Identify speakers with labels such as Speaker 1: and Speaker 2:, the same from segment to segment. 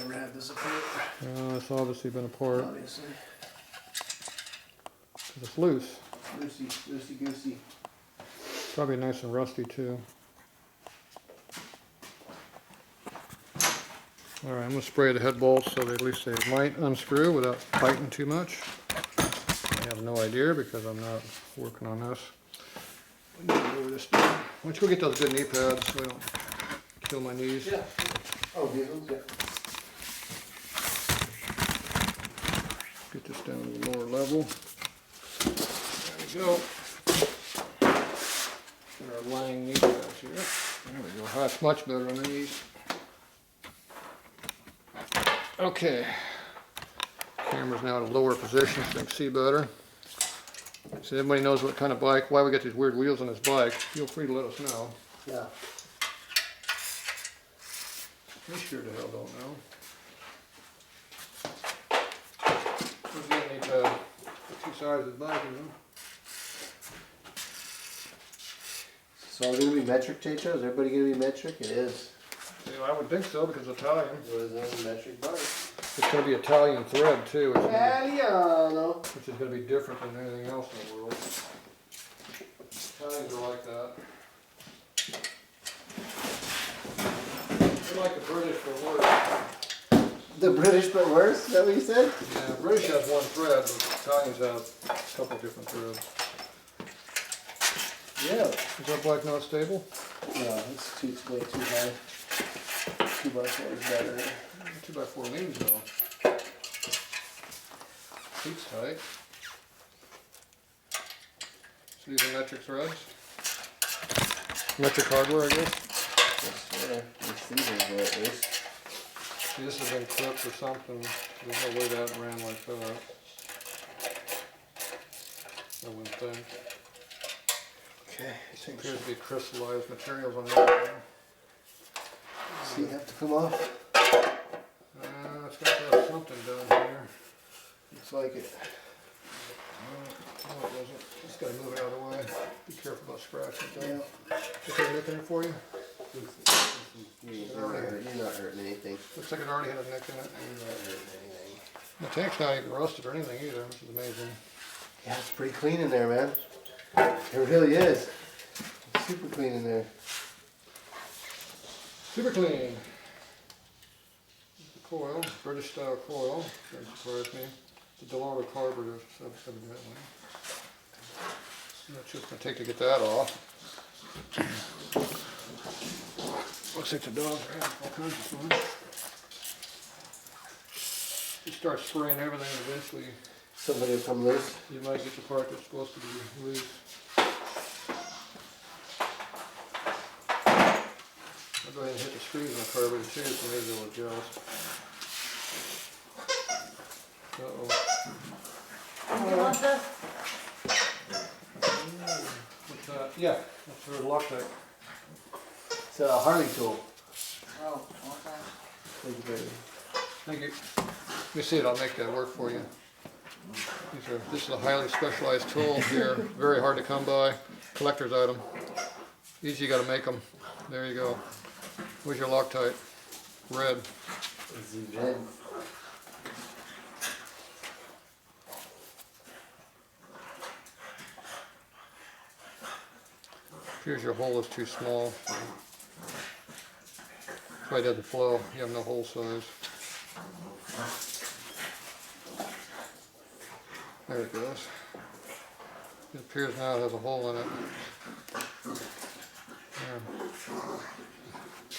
Speaker 1: never had this apart.
Speaker 2: It's obviously been apart.
Speaker 1: Obviously.
Speaker 2: It's loose.
Speaker 1: Loosey goosey.
Speaker 2: Probably nice and rusty too. Alright, I'm going to spray the head bolts so that at least they might unscrew without tightening too much. I have no idea because I'm not working on this. Why don't you go get those good knee pads so I don't kill my knees.
Speaker 1: Yeah. Oh, these ones? Yeah.
Speaker 2: Get this down to the lower level. There we go. Get our lying knee pads here. There we go. That's much better on the knees. Okay. Camera's now at a lower position so I can see better. So everybody knows what kind of bike, why we got these weird wheels on this bike. Feel free to let us know.
Speaker 1: Yeah.
Speaker 2: We sure the hell don't know. We're getting two sides of the bike, you know.
Speaker 1: So are we going to be metric, Tatro? Is everybody going to be metric? It is.
Speaker 2: Yeah, I would think so because it's Italian.
Speaker 1: It is a metric bike.
Speaker 2: It's going to be Italian thread too,
Speaker 1: Italiano.
Speaker 2: which is going to be different than anything else in the world. Italians are like that. They're like the British but worse.
Speaker 1: The British but worse? Is that what you said?
Speaker 2: Yeah, British has one thread, but Italians have a couple different threads.
Speaker 1: Yeah.
Speaker 2: Is that bike not stable?
Speaker 1: No, it's way too high. 2x4 is better.
Speaker 2: 2x4 leans though. Seat's tight. So these are metric threads. Metric hardware, I guess.
Speaker 1: Yes, sir. These are good, at least.
Speaker 2: See, this has been clipped or something. There's no way that ran like that. I wouldn't think.
Speaker 1: Okay.
Speaker 2: It appears to be crystallized materials on that.
Speaker 1: So you have to come off.
Speaker 2: It's got to have something down here.
Speaker 1: Looks like it.
Speaker 2: No, it doesn't. Just got to move it out of the way. Be careful about scratching it.
Speaker 1: Yeah.
Speaker 2: Is there a nick in it for you?
Speaker 1: You're not hurting anything.
Speaker 2: Looks like it already had a nick in it.
Speaker 1: You're not hurting anything.
Speaker 2: The tank's not even rusted or anything either, which is amazing.
Speaker 1: Yeah, it's pretty clean in there, man. It really is. It's super clean in there.
Speaker 2: Super clean. The coil, British style coil. Doesn't surprise me. The Delaware carburetor, evidently. That's just going to take to get that off. Looks like the dogs are having all kinds of fun. You start spraying everything, eventually
Speaker 1: Somebody will come loose.
Speaker 2: you might get the part that's supposed to be loose. I'll go ahead and hit the screws in the carburetor too, so maybe they'll adjust. Uh-oh.
Speaker 3: You want this?
Speaker 2: What's that? Yeah, that's for the Loctite.
Speaker 1: It's a Harley tool.
Speaker 3: Oh, okay.
Speaker 1: Thank you, baby.
Speaker 2: Thank you. Let me see it, I'll make that work for you. This is a highly specialized tool here, very hard to come by. Collector's item. Easy, you gotta make them. There you go. Where's your Loctite? Red.
Speaker 1: It's red.
Speaker 2: Here's your hole is too small. That's why it doesn't flow. You have no hole size. There it goes. It appears now it has a hole in it.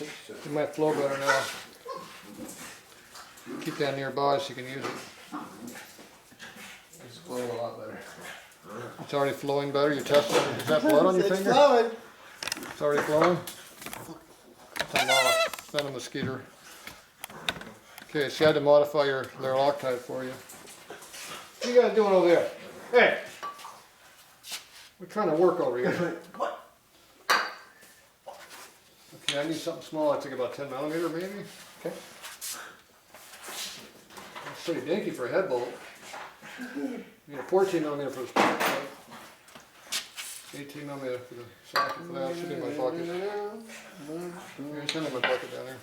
Speaker 2: Yeah. It might flow better now. Keep that nearby so you can use it.
Speaker 1: It's flowing a lot better.
Speaker 2: It's already flowing better. You tested it. Is that blood on your
Speaker 1: It's
Speaker 2: finger?
Speaker 1: flowing.
Speaker 2: It's already flowing? It's a venom mosquito. Okay, so you had to modify their Loctite for you. What are you guys doing over there? Hey! We're trying to work over here.
Speaker 1: What?
Speaker 2: Okay, I need something small. I think about 10 millimeter maybe.
Speaker 1: Okay.
Speaker 2: That's pretty dinky for a head bolt. You need a 14 millimeter for the spark plug. 18 millimeter for the socket for that. Should be in my pocket. Here's in my pocket down there.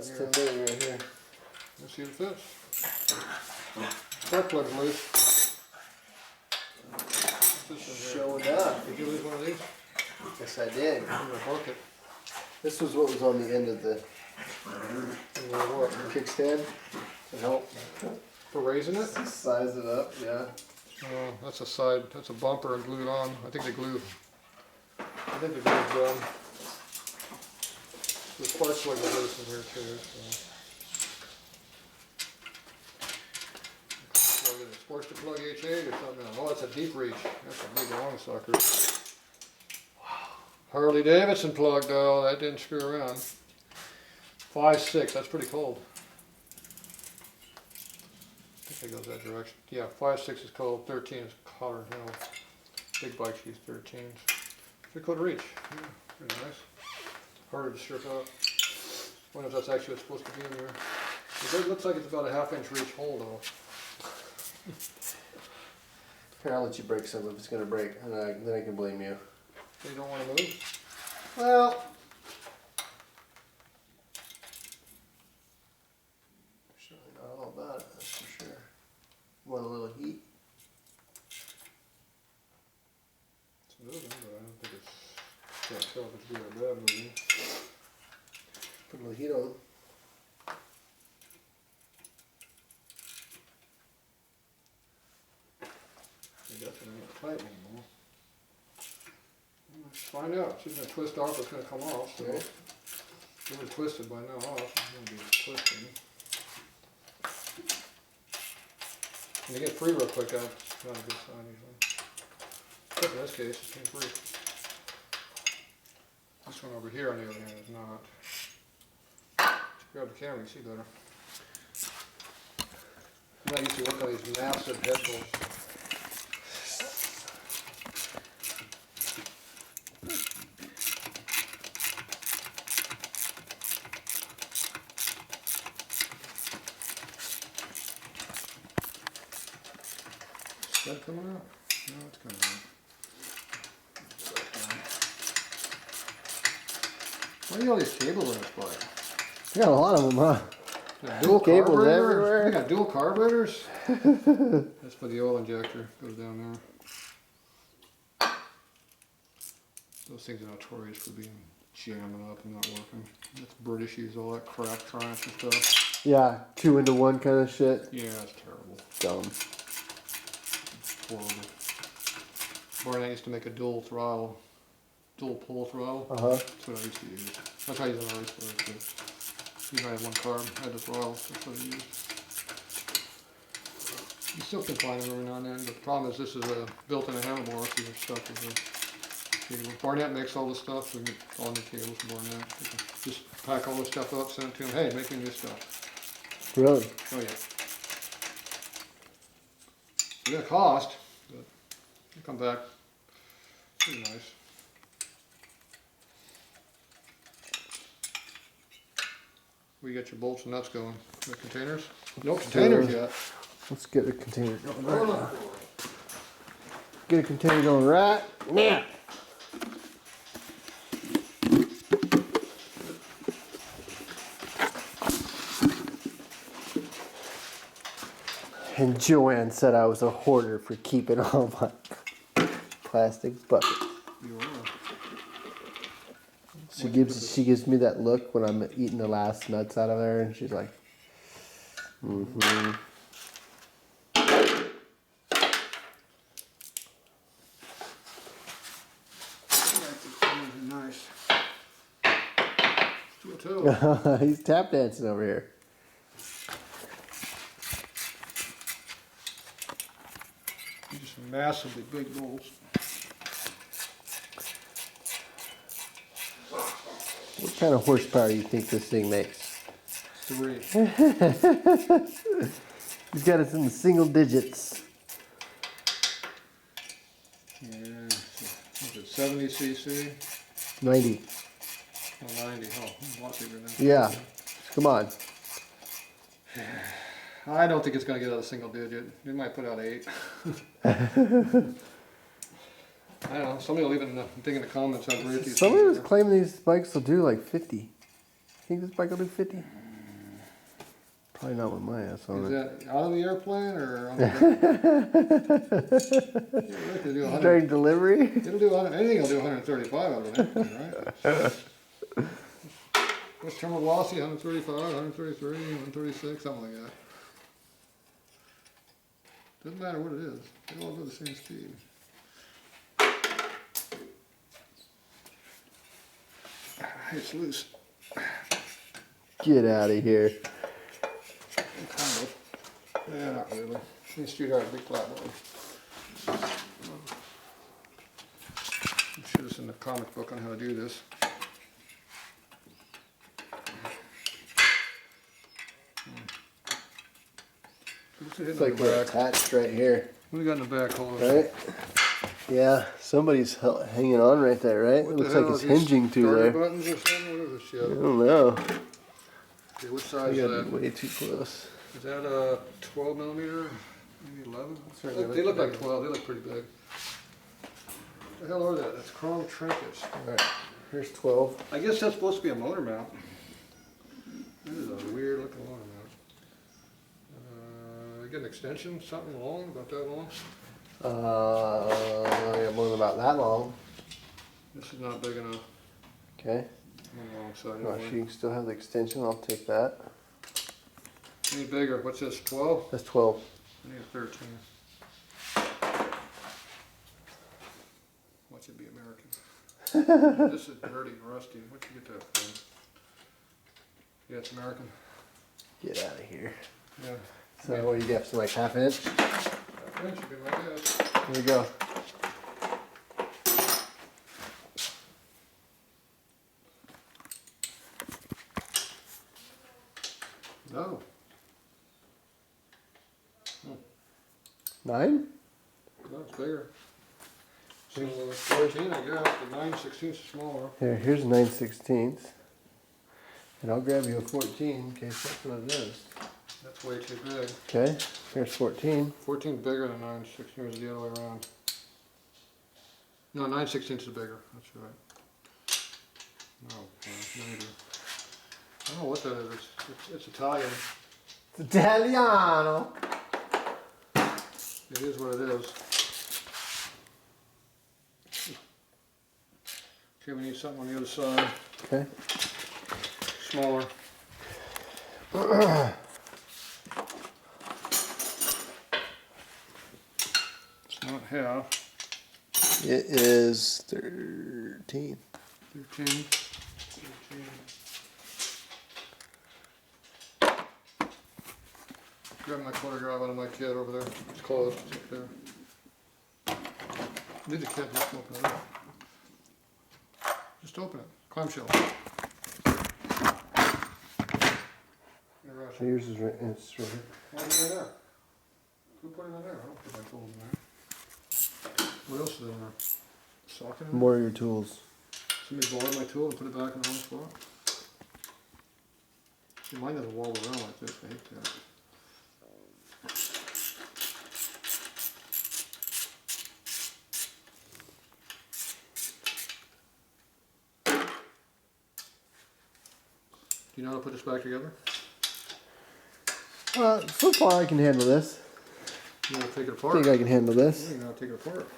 Speaker 1: That's the thing right here.
Speaker 2: Let's see if it fits. Spark plug's loose. What's this in here?
Speaker 1: Showing up.
Speaker 2: Did you lose one of these?
Speaker 1: Yes, I did.
Speaker 2: I'm gonna mark it.
Speaker 1: This was what was on the end of the
Speaker 2: I'm gonna what?
Speaker 1: kickstand to help
Speaker 2: For raising it?
Speaker 1: size it up. Yeah.
Speaker 2: Oh, that's a side, that's a bumper and glued on. I think the glue's done. The spark plug is loose in here too, so. Plug it, supposed to plug H8 or something else. Oh, it's a deep reach. That's a big long sucker. Wow. Harley Davidson plug though, that didn't screw around. 5.6, that's pretty cold. I think it goes that direction. Yeah, 5.6 is cold, 13 is hotter than hell. Big bikes use 13s. Pretty cool to reach. Yeah, pretty nice. Harder to strip out. Wonder if that's actually what's supposed to be in there. It looks like it's about a 1/2 inch reach hole though.
Speaker 1: Here, I'll let you break some if it's gonna break, and then I can blame you.
Speaker 2: So you don't want to move?
Speaker 1: Well, certainly not all about it. That's for sure. Want a little heat?
Speaker 2: It's moving, but I don't think it's. Can't tell if it's good or bad moving.
Speaker 1: Put a little heat on.
Speaker 2: It definitely not tight anymore. Let's find out. She's gonna twist off. It's gonna come off. So
Speaker 1: Okay.
Speaker 2: it was twisted by now off. It's gonna be twisting. When you get free real quick, that's not a good sign usually. Except in this case, it came free. This one over here, on the other hand, is not. Just grab the camera, you see better. I'm not used to working on these massive head bolts. Is that coming out? No, it's coming out. Why do you all these cables in this bike?
Speaker 1: You got a lot of them, huh?
Speaker 2: Dual
Speaker 1: Cables
Speaker 2: carburetor?
Speaker 1: everywhere.
Speaker 2: You got dual carburetors? That's for the oil injector. Goes down there. Those things are notorious for being jamming up and not working. That's British use all that crap trash and stuff.
Speaker 1: Yeah, 2 into 1 kind of shit.
Speaker 2: Yeah, it's terrible.
Speaker 1: Dumb.
Speaker 2: Horrible. Barnett used to make a dual throttle, dual pull throttle. That's what I used to use. That's how I use it on race bikes too. Even I had one carb, I had the throttle, that's what I used. You still can find them every now and then, but the problem is this is built in a handlebar, so you're stuck with the cable. Barnett makes all this stuff, so we can get all new cables from Barnett. We can just pack all this stuff up, send it to them, hey, make me new stuff.
Speaker 1: Really?
Speaker 2: Oh yeah. It's gonna cost, but it'll come back pretty nice. We got your bolts and nuts going. The containers? No containers yet.
Speaker 1: Let's get a container going right now. Get a container going right now. And Joanne said I was a hoarder for keeping all my plastic buckets.
Speaker 2: You are.
Speaker 1: She gives me that look when I'm eating the last nuts out of there, and she's like, mm-hmm.
Speaker 2: Nice. Two.
Speaker 1: He's tap dancing over here.
Speaker 2: Just massively big bolts.
Speaker 1: What kind of horsepower do you think this thing makes?
Speaker 2: 3.
Speaker 1: He's got us in the single digits.
Speaker 2: Yeah. Is it 70 cc?
Speaker 1: 90.
Speaker 2: Oh, 90. Oh, a lot bigger than that.
Speaker 1: Yeah. Come on.
Speaker 2: I don't think it's going to get out of single digit. It might put out 8. I don't know. Somebody will leave it in the thing in the comments. I've read these.
Speaker 1: Somebody was claiming these bikes will do like 50. Think this bike will do 50? Probably not with my ass on
Speaker 2: Is
Speaker 1: it.
Speaker 2: that out of the airplane or on the ground? Yeah, it'll do 100
Speaker 1: During delivery?
Speaker 2: It'll do 100, anything will do 135 out of an airplane, right? What's terminal velocity? 135, 133, 136, something like that. Doesn't matter what it is. They all go the same speed. It's loose.
Speaker 1: Get out of here.
Speaker 2: Kind of. Yeah, not really. These street are a big flatboard. You should have seen the comic book on how to do this.
Speaker 1: It's like we're attached right here.
Speaker 2: What do we got in the back? Hold on.
Speaker 1: Right? Yeah, somebody's hanging on right there, right?
Speaker 2: What
Speaker 1: It
Speaker 2: the
Speaker 1: looks
Speaker 2: hell
Speaker 1: like it's
Speaker 2: is these
Speaker 1: hinging to
Speaker 2: starter
Speaker 1: there.
Speaker 2: buttons or something? What is this
Speaker 1: I
Speaker 2: shit?
Speaker 1: don't know.
Speaker 2: Okay, what
Speaker 1: I
Speaker 2: size is
Speaker 1: got
Speaker 2: that?
Speaker 1: way too close.
Speaker 2: Is that a 12 millimeter? Maybe 11?
Speaker 1: Certainly
Speaker 2: They look
Speaker 1: look
Speaker 2: like 12. They look pretty big. What the hell are that? That's chrome trinkets.
Speaker 1: Alright, here's 12.
Speaker 2: I guess that's supposed to be a motor mount. This is a weird looking motor mount. You get an extension, something long, about that long.
Speaker 1: I got one about that long.
Speaker 2: This is not big enough
Speaker 1: Okay.
Speaker 2: on the long side.
Speaker 1: Oh,
Speaker 2: Anyway.
Speaker 1: so you can still have the extension. I'll take that.
Speaker 2: Any bigger? What's this? 12?
Speaker 1: That's 12.
Speaker 2: I need a 13. Watch it be American. This is dirty and rusty. Where'd you get that from? Yeah, it's American.
Speaker 1: Get out of here.
Speaker 2: Yeah.
Speaker 1: So what do you get? Some like half inch?
Speaker 2: That should be like this.
Speaker 1: There you go.
Speaker 2: No.
Speaker 1: 9?
Speaker 2: No, it's bigger. So 14, I guess, but 9/16 is smaller.
Speaker 1: Here's 9/16. And I'll grab you a 14 in case that's what it is.
Speaker 2: That's way too big.
Speaker 1: Okay, here's 14.
Speaker 2: 14 is bigger than 9/16. Here's the other way around. No, 9/16 is bigger. That's right. No, maybe. I don't know what that is. It's Italian.
Speaker 1: It's Italiano.
Speaker 2: It is what it is. Okay, we need something on the other side.
Speaker 1: Okay.
Speaker 2: Smaller. It's not half.
Speaker 1: It is 13.
Speaker 2: 13. Grab my quarter drive out of my kit over there. It's closed. It's up there. Need the kit, just open it up. Just open it. Clamshell.
Speaker 1: So yours is right, it's right here.
Speaker 2: Why is it in there? Who put it in there? I don't think I told him that. What else is in there? Socket in there?
Speaker 1: More of your tools.
Speaker 2: Somebody borrowed my tool and put it back in the wrong spot. See, mine doesn't wobble around like this. I hate that. Do you know how to put this back together?
Speaker 1: So far I can handle this.
Speaker 2: You know how to take it
Speaker 1: I
Speaker 2: apart?
Speaker 1: think I can handle this.
Speaker 2: You know how to take it apart.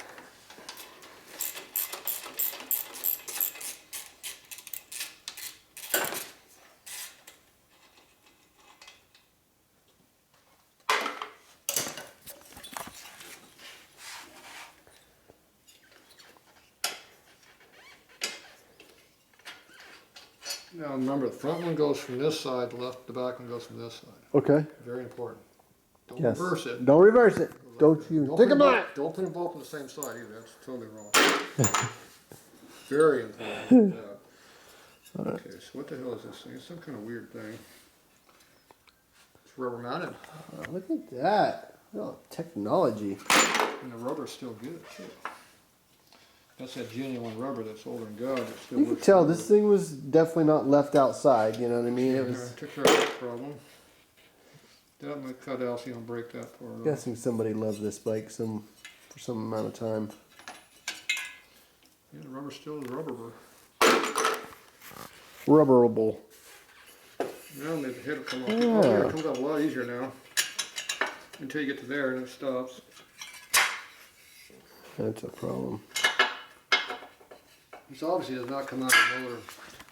Speaker 2: Now remember, the front one goes from this side, the back one goes from this side.
Speaker 1: Okay.
Speaker 2: Very important. Don't
Speaker 1: Yes.
Speaker 2: reverse it.
Speaker 1: Don't reverse it. Don't you
Speaker 2: Don't
Speaker 1: think
Speaker 2: put them
Speaker 1: about it.
Speaker 2: both- Don't put them both on the same side either. That's totally wrong. Very important. Yeah. Okay, so what the hell is this thing? It's some kind of weird thing. It's rubber mounted,
Speaker 1: Look at that. Oh, technology.
Speaker 2: and the rubber's still good too. That's that genuine rubber that's older than God. It still
Speaker 1: You can
Speaker 2: works
Speaker 1: tell
Speaker 2: good.
Speaker 1: this thing was definitely not left outside, you know what I mean? It
Speaker 2: Yeah,
Speaker 1: was
Speaker 2: took care of that problem. That might cut out so you don't break that part off.
Speaker 1: guessing somebody loved this bike for some amount of time.
Speaker 2: Yeah, the rubber still is rubber.
Speaker 1: Rubberable.
Speaker 2: Now the head will come off.
Speaker 1: Yeah.
Speaker 2: Oh, yeah, it comes out a lot easier now. Until you get to there and it stops.
Speaker 1: That's a problem.
Speaker 2: This obviously does not come out of the motor.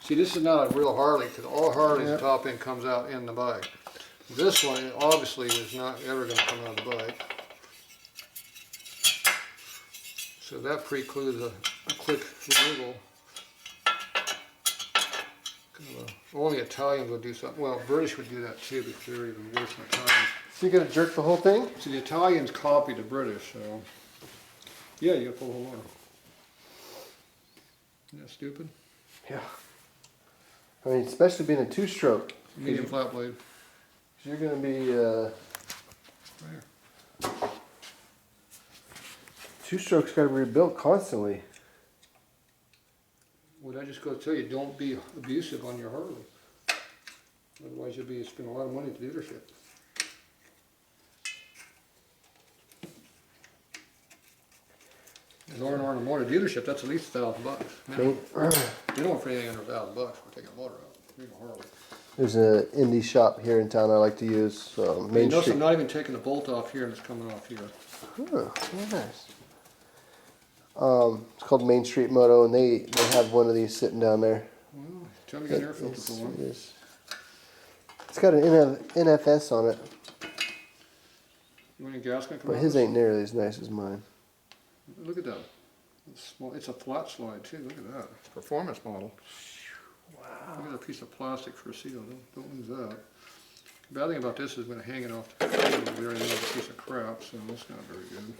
Speaker 2: See, this is not a real Harley, because all Harleys, the top end comes out in the bike. This one obviously is not ever going to come out of the bike. So that precludes a quick removal. Only Italians would do something. Well, British would do that too, because they're even worse than Italians.
Speaker 1: So you're gonna jerk the whole thing?
Speaker 2: So the Italians copied the British, so yeah, you gotta pull the whole motor. Isn't that stupid?
Speaker 1: Yeah. I mean, especially being a two-stroke.
Speaker 2: Medium flat blade.
Speaker 1: You're gonna be
Speaker 2: Right here.
Speaker 1: two-strokes. Got to be rebuilt constantly.
Speaker 2: Well, that just goes to tell you, don't be abusive on your Harley. Otherwise, you'll be spending a lot of money at the dealership. As R&R and Motor dealership, that's at least $1,000.
Speaker 1: Okay.
Speaker 2: You don't want for anything under $1,000 for taking a motor out. Leave a Harley.
Speaker 1: There's an indie shop here in town I like to use. Main
Speaker 2: Notice
Speaker 1: Street.
Speaker 2: I'm not even taking the bolt off here, and it's coming off here.
Speaker 1: Oh, very nice. It's called Main Street Moto, and they have one of these sitting down there.
Speaker 2: Well, tell me you got an air filter for one.
Speaker 1: It's got an NFS on it,
Speaker 2: You want any gas gonna come
Speaker 1: but
Speaker 2: out?
Speaker 1: his ain't nearly as nice as mine.
Speaker 2: Look at that. It's small. It's a flat slide too. Look at that. It's a performance model. Wow. Look at that piece of plastic for a seal. Don't lose that. The bad thing about this is when I hang it off the table there, and it's a piece of crap, so that's not very good.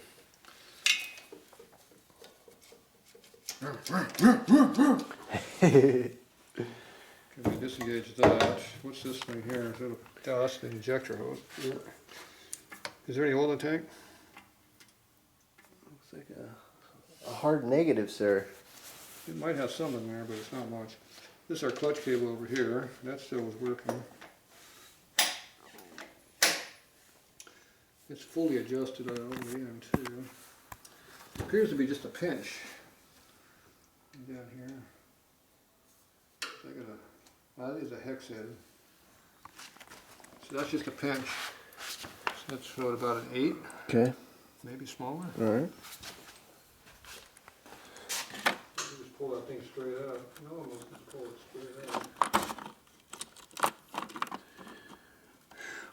Speaker 2: Can we disengage that? What's this thing here? Is that oh, that's the injector hose. Is there any oil in the tank?
Speaker 1: Looks like a hard negative, sir.
Speaker 2: It might have some in there, but it's not much. This is our clutch cable over here. That still is working. It's fully adjusted on the end too. It appears to be just a pinch down here. I think it's a hex head. So that's just a pinch. So that's what, about an 8,
Speaker 1: Okay.
Speaker 2: maybe smaller.
Speaker 1: All right.
Speaker 2: Just pull that thing straight up. No, I'm just gonna pull it straight up.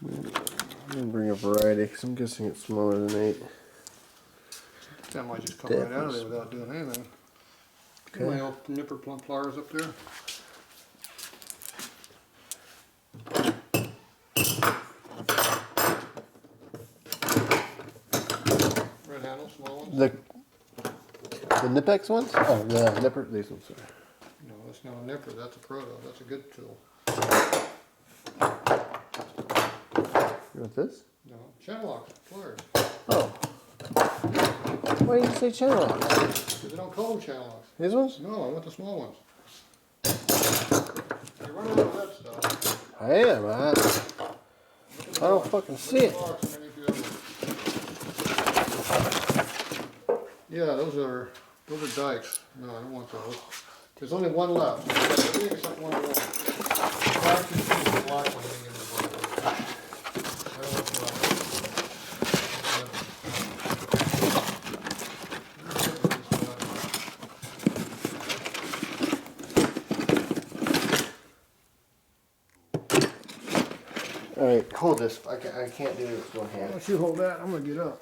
Speaker 1: I'm gonna bring a variety because I'm guessing it's smaller than 8.
Speaker 2: That might just come right out of there without doing anything.
Speaker 1: Okay.
Speaker 2: My old nipper pliers up there. Red handle, small ones?
Speaker 1: The Nipex ones? Oh, the Nipper. These ones. Sorry.
Speaker 2: No, that's not a nipper, that's a proto, that's a good tool.
Speaker 1: You want this?
Speaker 2: No, channel locks, pliers.
Speaker 1: Oh. Why do you say channel locks?
Speaker 2: Because they don't call them channel locks.
Speaker 1: These ones?
Speaker 2: No, I want the small ones. You're running out of that stuff.
Speaker 1: I am. I don't fucking see it.
Speaker 2: Yeah, those are dikes. No, I don't want those. There's only one left. Everything except one of those. Black is the black one hanging in the bottom. I don't want
Speaker 1: All right, hold this. I can't do this with one
Speaker 2: Why
Speaker 1: hand.
Speaker 2: don't you hold that? I'm gonna get up.